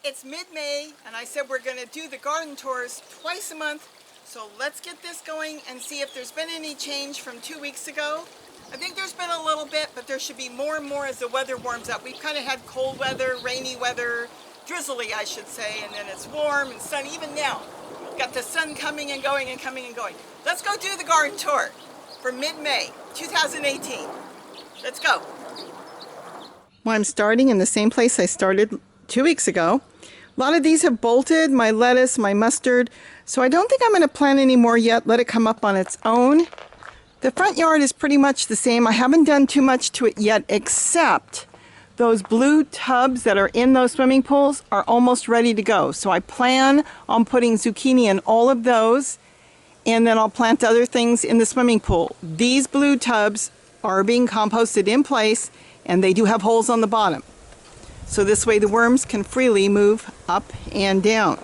It's mid-May, and I said we're going to do the garden tours twice a month. So let's get this going and see if there's been any change from 2 weeks ago. I think there's been a little bit, but there should be more and more as the weather warms up. We've kind of had cold weather, rainy weather, drizzly I should say, and then it's warm and sunny. Even now, got the sun coming and going and coming and going. Let's go do the garden tour for mid-May 2018. Let's go. Well, I'm starting in the same place I started 2 weeks ago. A lot of these have bolted, my lettuce, my mustard, so I don't think I'm going to plant any more yet, let it come up on its own. The front yard is pretty much the same. I haven't done too much to it yet, except those blue tubs that are in those swimming pools are almost ready to go. So I plan on putting zucchini in all of those, and then I'll plant other things in the swimming pool. These blue tubs are being composted in place, and they do have holes on the bottom. So this way the worms can freely move up and down.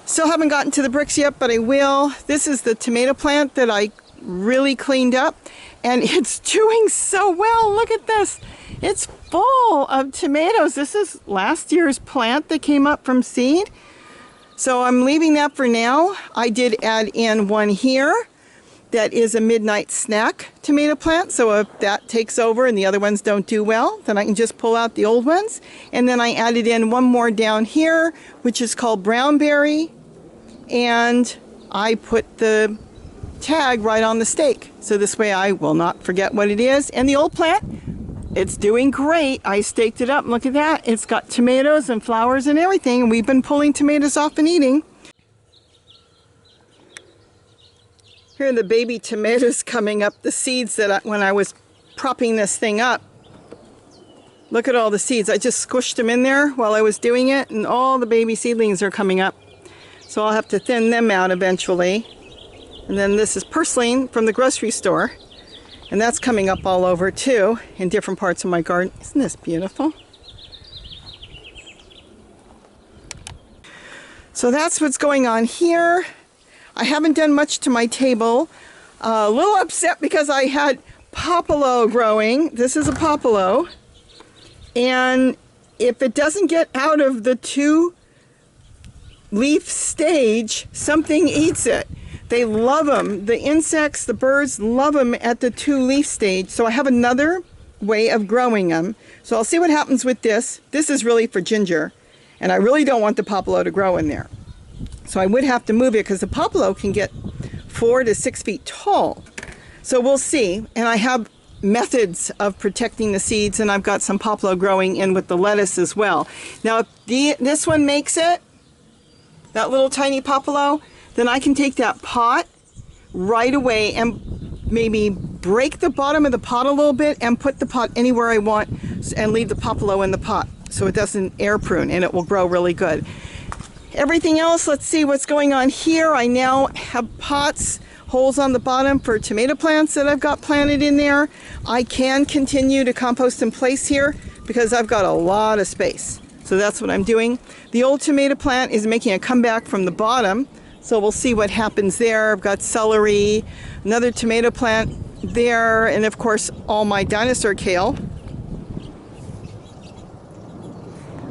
Still haven't gotten to the bricks yet, but I will. This is the tomato plant that I really cleaned up, and it's doing so well. Look at this. It's full of tomatoes. This is last year's plant that came up from seed. So I'm leaving that for now. I did add in one here that is a midnight snack tomato plant. So if that takes over and the other ones don't do well, then I can just pull out the old ones. And then I added in one more down here, which is called brownberry. And I put the tag right on the stake. So this way I will not forget what it is. And the old plant, it's doing great. I staked it up. Look at that. It's got tomatoes and flowers and everything. And we've been pulling tomatoes off and eating. Here are the baby tomatoes coming up, the seeds that when I was propping this thing up. Look at all the seeds. I just squished them in there while I was doing it, and all the baby seedlings are coming up. So I'll have to thin them out eventually. And then this is purslane from the grocery store. And that's coming up all over too, in different parts of my garden. Isn't this beautiful? So that's what's going on here. I haven't done much to my table. A little upset because I had popolo growing. This is a popolo. And if it doesn't get out of the 2-leaf stage, something eats it. They love them. The insects, the birds love them at the 2-leaf stage. So I have another way of growing them. So I'll see what happens with this. This is really for ginger. And I really don't want the popolo to grow in there. So I would have to move it because the popolo can get 4 to 6 feet tall. So we'll see. And I have methods of protecting the seeds, and I've got some popolo growing in with the lettuce as well. Now if this one makes it, that little tiny popolo, then I can take that pot right away and maybe break the bottom of the pot a little bit and put the pot anywhere I want and leave the popolo in the pot so it doesn't air prune, and it will grow really good. Everything else, let's see what's going on here. I now have pots, holes on the bottom for tomato plants that I've got planted in there. I can continue to compost in place here because I've got a lot of space. So that's what I'm doing. The old tomato plant is making a comeback from the bottom. So we'll see what happens there. I've got celery, another tomato plant there, and of course all my dinosaur kale.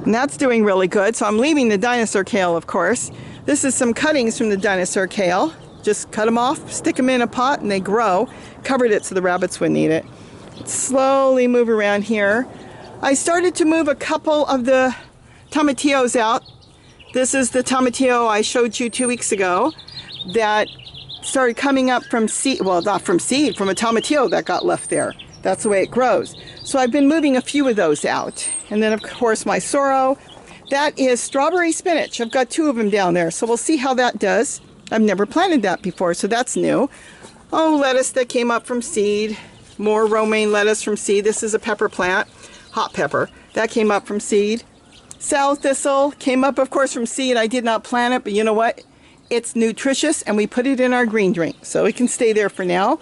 And that's doing really good, so I'm leaving the dinosaur kale, of course. This is some cuttings from the dinosaur kale. Just cut them off, stick them in a pot, and they grow. Covered it so the rabbits wouldn't eat it. Slowly move around here. I started to move a couple of the tomatillos out. This is the tomatillo I showed you 2 weeks ago that started coming up from seed. Well, not from seed, from a tomatillo that got left there. That's the way it grows. So I've been moving a few of those out. And then of course my sorrel. That is strawberry spinach. I've got 2 of them down there. So we'll see how that does. I've never planted that before, so that's new. Oh, lettuce that came up from seed. More romaine lettuce from seed. This is a pepper plant. Hot pepper. That came up from seed. Sow thistle came up of course from seed. I did not plant it, but you know what? It's nutritious and we put it in our green drink. So it can stay there for now.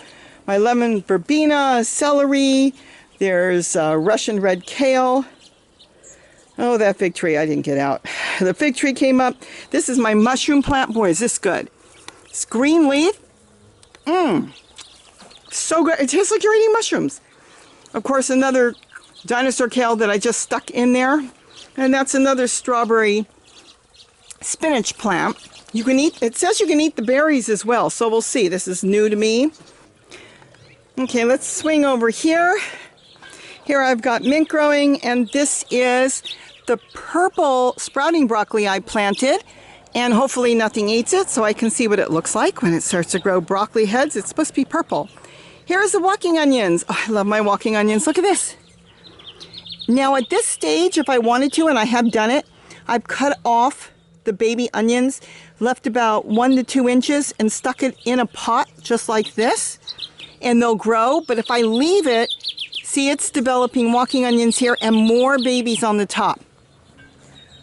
My lemon verbena, celery, there's Russian red kale. Oh, that fig tree I didn't get out. The fig tree came up. This is my mushroom plant. Boy, is this good. It's green leaf. So good. It tastes like you're eating mushrooms. Of course, another dinosaur kale that I just stuck in there. And that's another strawberry spinach plant. You can eat, it says you can eat the berries as well, so we'll see. This is new to me. Okay, let's swing over here. Here I've got mint growing, and this is the purple sprouting broccoli I planted, and hopefully nothing eats it, so I can see what it looks like when it starts to grow broccoli heads. It's supposed to be purple. Here's the walking onions. Oh, I love my walking onions. Look at this. Now at this stage, if I wanted to, and I have done it, I've cut off the baby onions, left about 1 to 2 inches, and stuck it in a pot just like this, and they'll grow. But if I leave it, see, it's developing walking onions here and more babies on the top.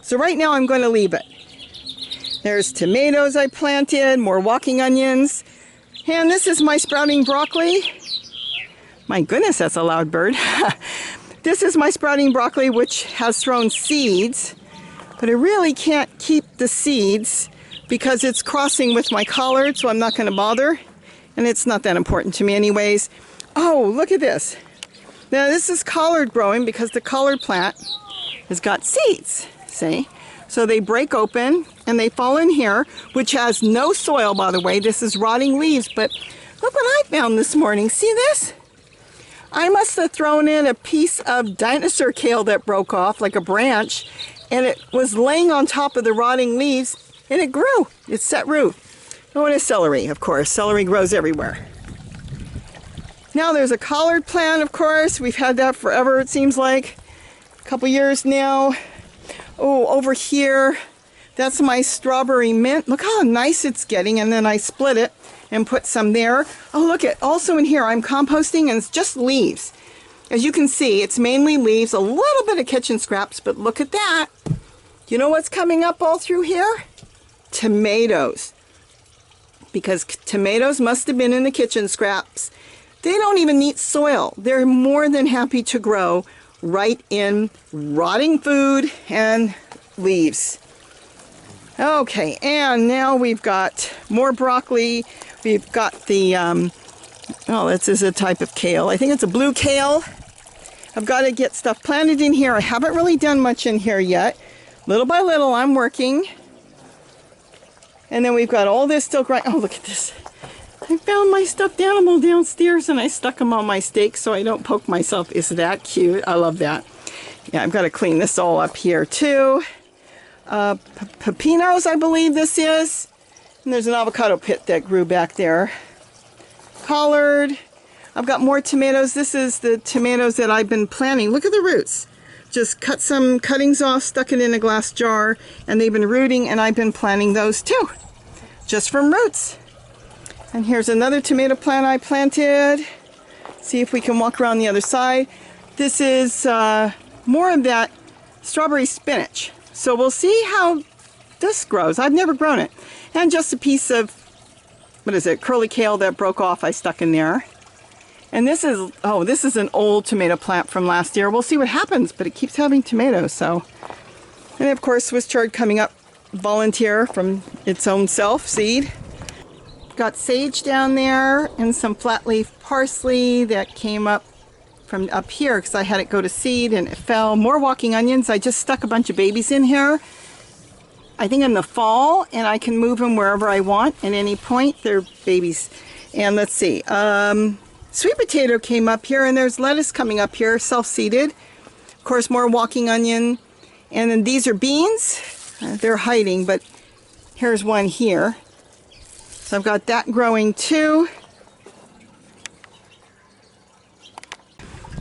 So right now I'm going to leave it. There's tomatoes I planted, more walking onions, and this is my sprouting broccoli. My goodness, that's a loud bird. This is my sprouting broccoli, which has thrown seeds, but I really can't keep the seeds because it's crossing with my collard, so I'm not going to bother, and it's not that important to me anyways. Oh, look at this. Now this is collard growing because the collard plant has got seeds, see? So they break open and they fall in here, which has no soil, by the way. This is rotting leaves, but look what I found this morning. See this? I must have thrown in a piece of dinosaur kale that broke off, like a branch, and it was laying on top of the rotting leaves, and it grew. It set root. Oh, and a celery, of course. Celery grows everywhere. Now there's a collard plant, of course. We've had that forever, it seems like. A couple years now. Oh, over here, that's my strawberry mint. Look how nice it's getting, and then I split it and put some there. Oh, look at, also in here, I'm composting, and it's just leaves. As you can see, it's mainly leaves, a little bit of kitchen scraps, but look at that. You know what's coming up all through here? Tomatoes. Because tomatoes must have been in the kitchen scraps. They don't even need soil. They're more than happy to grow right in rotting food and leaves. Okay, and now we've got more broccoli. We've got the, oh, this is a type of kale. I think it's a blue kale. I've got to get stuff planted in here. I haven't really done much in here yet. Little by little, I'm working. And then we've got all this still growing. Oh, look at this. I found my stuffed animal downstairs and I stuck him on my steak so I don't poke myself. Is that cute? I love that. Yeah, I've got to clean this all up here too. Pepinos, I believe this is. And there's an avocado pit that grew back there. Collard. I've got more tomatoes. This is the tomatoes that I've been planting. Look at the roots. Just cut some cuttings off, stuck it in a glass jar, and they've been rooting, and I've been planting those too, just from roots. And here's another tomato plant I planted. See if we can walk around the other side. This is more of that strawberry spinach. So we'll see how this grows. I've never grown it. And just a piece of, what is it, curly kale that broke off I stuck in there. And this is, oh, this is an old tomato plant from last year. We'll see what happens, but it keeps having tomatoes, so. And of course, Swiss chard coming up, volunteer from its own self, seed. Got sage down there and some flat leaf parsley that came up from up here because I had it go to seed and it fell. More walking onions. I just stuck a bunch of babies in here. I think in the fall, and I can move them wherever I want at any point. They're babies. And let's see. Sweet potato came up here, and there's lettuce coming up here, self-seeded. Of course, more walking onion. And then these are beans. They're hiding, but here's one here. So I've got that growing too.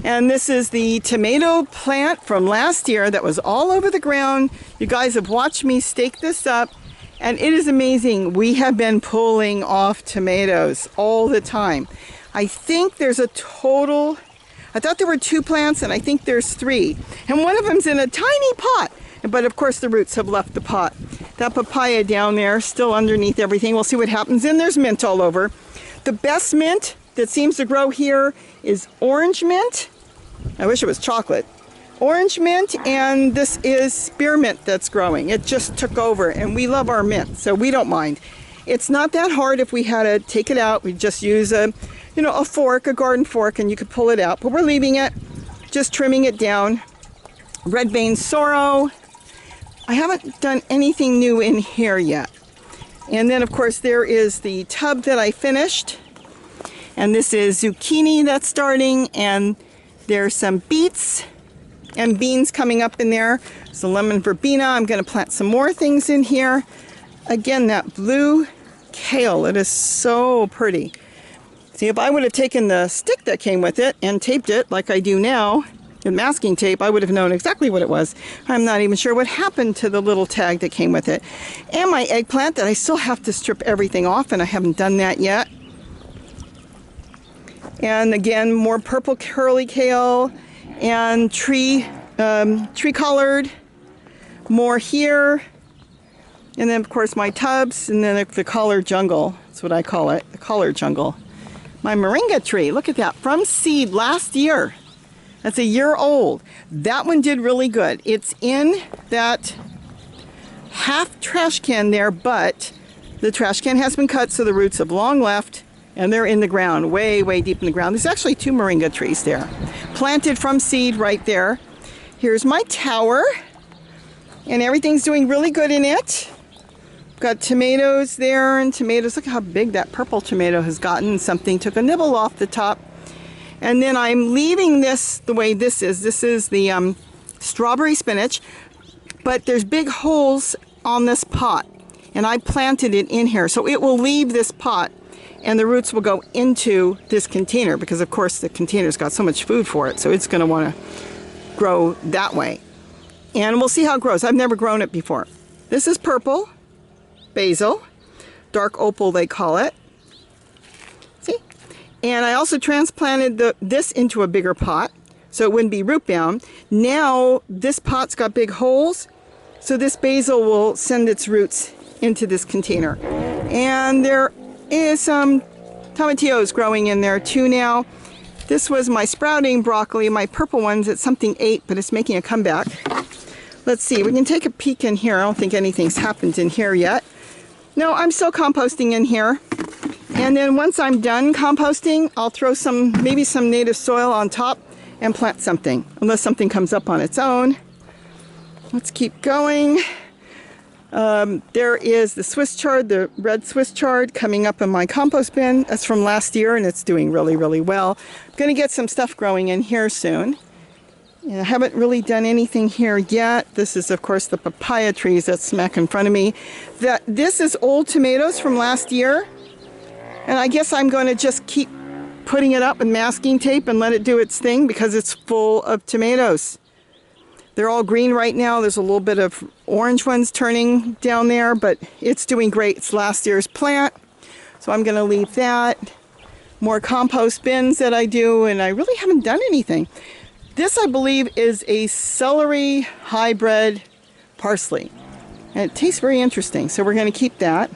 And this is the tomato plant from last year that was all over the ground. You guys have watched me stake this up, and it is amazing. We have been pulling off tomatoes all the time. I think there's a total, I thought there were 2 plants, and I think there's 3. And one of them's in a tiny pot. But of course the roots have left the pot. That papaya down there, still underneath everything. We'll see what happens. And there's mint all over. The best mint that seems to grow here is orange mint. I wish it was chocolate. Orange mint, and this is spearmint that's growing. It just took over, and we love our mint, so we don't mind. It's not that hard. If we had to take it out, we just use a fork, a garden fork, and you could pull it out. But we're leaving it, just trimming it down. Red vein sorrel, I haven't done anything new in here yet. And then of course there is the tub that I finished. And this is zucchini that's starting, and there's some beets and beans coming up in there. So lemon verbena, I'm going to plant some more things in here. Again, that blue kale, it is so pretty. See, if I would have taken the stick that came with it and taped it like I do now, with masking tape, I would have known exactly what it was. I'm not even sure what happened to the little tag that came with it. And my eggplant that I still have to strip everything off, and I haven't done that yet. And again, more purple curly kale and tree colored, more here. And then of course my tubs, and then the collard jungle, that's what I call it, the collard jungle. My moringa tree, look at that, from seed last year. That's a year old. That one did really good. It's in that half trash can there, but the trash can has been cut, so the roots have long left, and they're in the ground, way, way deep in the ground. There's actually 2 moringa trees there, planted from seed right there. Here's my tower, and everything's doing really good in it. Got tomatoes there, and tomatoes, look how big that purple tomato has gotten. Something took a nibble off the top. And then I'm leaving this the way this is. This is the strawberry spinach, but there's big holes on this pot, and I planted it in here. So it will leave this pot, and the roots will go into this container, because of course the container's got so much food for it, so it's going to want to grow that way. And we'll see how it grows. I've never grown it before. This is purple basil, dark opal they call it. See? And I also transplanted this into a bigger pot, so it wouldn't be root bound. Now this pot's got big holes, so this basil will send its roots into this container. And there is some tomatillos growing in there too now. This was my sprouting broccoli, my purple ones. It's something ate, but it's making a comeback. Let's see, we can take a peek in here. I don't think anything's happened in here yet. No, I'm still composting in here. And then once I'm done composting, I'll throw maybe some native soil on top and plant something, unless something comes up on its own. Let's keep going. There is the Swiss chard, the red Swiss chard coming up in my compost bin. That's from last year, and it's doing really, really well. I'm going to get some stuff growing in here soon. I haven't really done anything here yet. This is, of course, the papaya trees that's smack in front of me. This is old tomatoes from last year, and I guess I'm going to just keep putting it up with masking tape and let it do its thing, because it's full of tomatoes. They're all green right now. There's a little bit of orange ones turning down there, but it's doing great. It's last year's plant, so I'm going to leave that. More compost bins that I do, and I really haven't done anything. This, I believe, is a celery hybrid parsley, and it tastes very interesting, so we're going to keep that.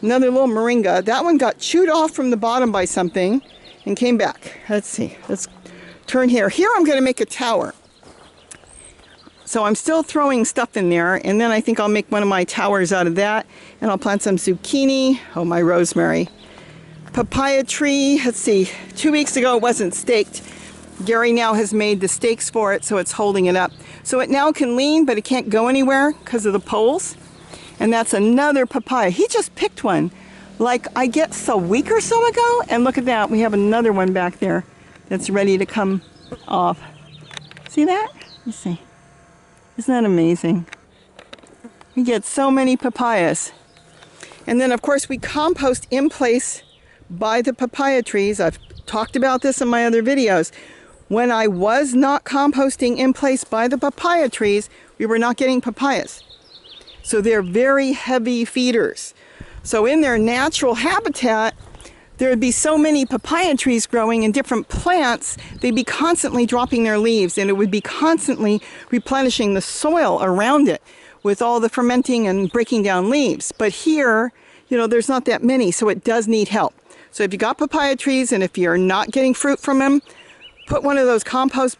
Another little moringa. That one got chewed off from the bottom by something and came back. Let's see. Let's turn here. Here I'm going to make a tower. So I'm still throwing stuff in there, and then I think I'll make one of my towers out of that, and I'll plant some zucchini. Oh, my rosemary. Papaya tree. Let's see. 2 weeks ago it wasn't staked. Gary now has made the stakes for it, so it's holding it up. So it now can lean, but it can't go anywhere because of the poles. And that's another papaya. He just picked one, like I guess a week or so ago. And look at that, we have another one back there that's ready to come off. See that? Let's see. Isn't that amazing? We get so many papayas. And then of course we compost in place by the papaya trees. I've talked about this in my other videos. When I was not composting in place by the papaya trees, we were not getting papayas. So they're very heavy feeders. So in their natural habitat, there would be so many papaya trees growing in different plants, they'd be constantly dropping their leaves, and it would be constantly replenishing the soil around it with all the fermenting and breaking down leaves. But here, you know, there's not that many, so it does need help. So if you got papaya trees and if you're not getting fruit from them, put one of those compost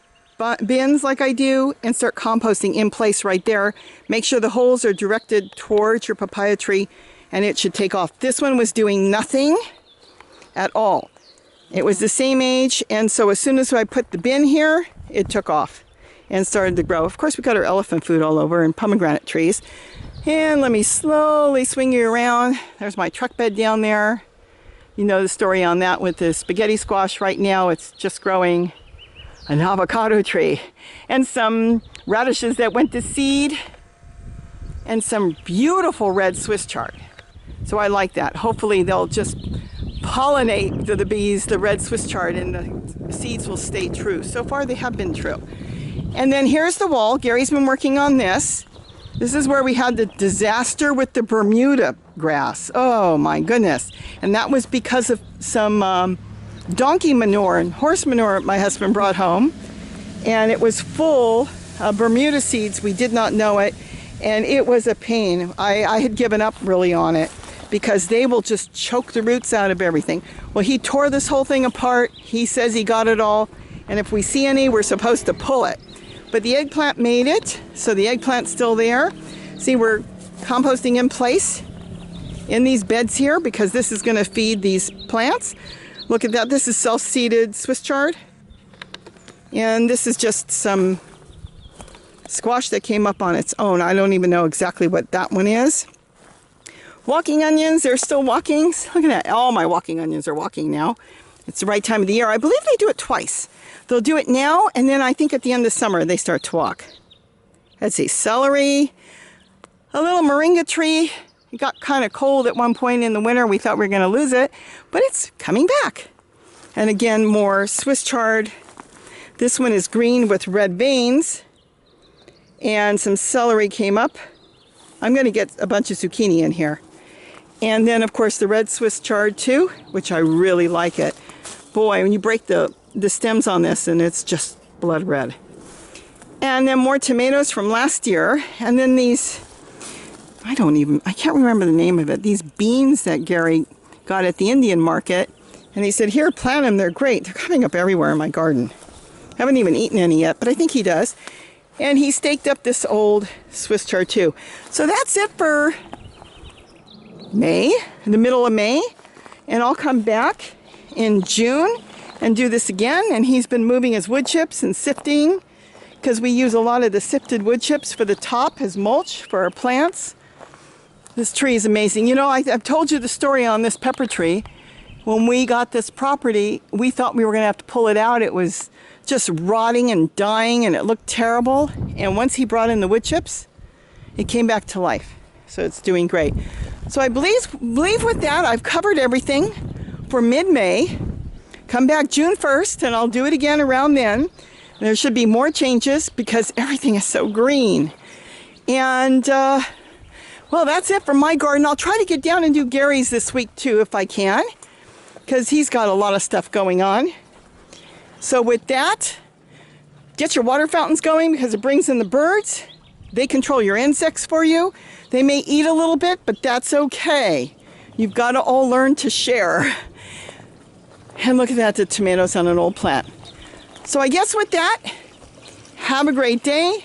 bins like I do and start composting in place right there. Make sure the holes are directed towards your papaya tree and it should take off. This one was doing nothing at all. It was the same age, and so as soon as I put the bin here, it took off. and started to grow. Of course, we got our elephant food all over and pomegranate trees. And let me slowly swing you around. There's my truck bed down there. You know the story on that with the spaghetti squash. Right now it's just growing an avocado tree and some radishes that went to seed and some beautiful red Swiss chard. So I like that. Hopefully they'll just pollinate the bees, the red Swiss chard, and the seeds will stay true. So far they have been true. And then here's the wall. Gary's been working on this. This is where we had the disaster with the Bermuda grass. Oh my goodness. And that was because of some donkey manure and horse manure my husband brought home. And it was full of Bermuda seeds. We did not know it. And it was a pain. I had given up really on it because they will just choke the roots out of everything. Well, he tore this whole thing apart. He says he got it all. And if we see any, we're supposed to pull it. But the eggplant made it, so the eggplant's still there. See, we're composting in place in these beds here because this is going to feed these plants. Look at that. This is self-seeded Swiss chard. And this is just some squash that came up on its own. I don't even know exactly what that one is. Walking onions, they're still walking. Look at that. All my walking onions are walking now. It's the right time of the year. I believe they do it twice. They'll do it now, and then I think at the end of summer they start to walk. Let's see, celery, a little moringa tree. It got kind of cold at one point in the winter. We thought we were going to lose it, but it's coming back. And again, more Swiss chard. This one is green with red veins, and some celery came up. I'm going to get a bunch of zucchini in here. And then, of course, the red Swiss chard too, which I really like it. Boy, when you break the stems on this, and it's just blood red. And then more tomatoes from last year. And then these, I can't remember the name of it. These beans that Gary got at the Indian market. And he said, here, plant them. They're great. They're coming up everywhere in my garden. Haven't even eaten any yet, but I think he does. And he staked up this old Swiss chard too. So that's it for May, the middle of May. And I'll come back in June and do this again. And he's been moving his wood chips and sifting because we use a lot of the sifted wood chips for the top as mulch for our plants. This tree is amazing. You know, I've told you the story on this pepper tree. When we got this property, we thought we were going to have to pull it out. It was just rotting and dying and it looked terrible. And once he brought in the wood chips, it came back to life. So it's doing great. So I believe with that, I've covered everything for mid-May. Come back June 1st and I'll do it again around then. There should be more changes because everything is so green. And well, that's it for my garden. I'll try to get down and do Gary's this week too if I can, because he's got a lot of stuff going on. So with that, get your water fountains going because it brings in the birds. They control your insects for you. They may eat a little bit, but that's okay. You've got to all learn to share. And look at that, the tomatoes on an old plant. So I guess with that, have a great day.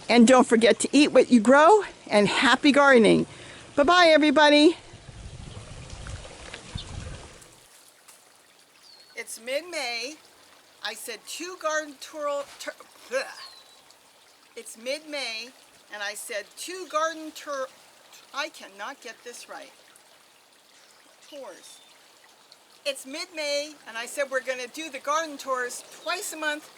And don't forget to eat what you grow and happy gardening. Bye-bye, everybody. It's mid-May. I said It's mid-May, and I said I cannot get this right. Tours. It's mid-May, and I said we're going to do the garden tours twice a month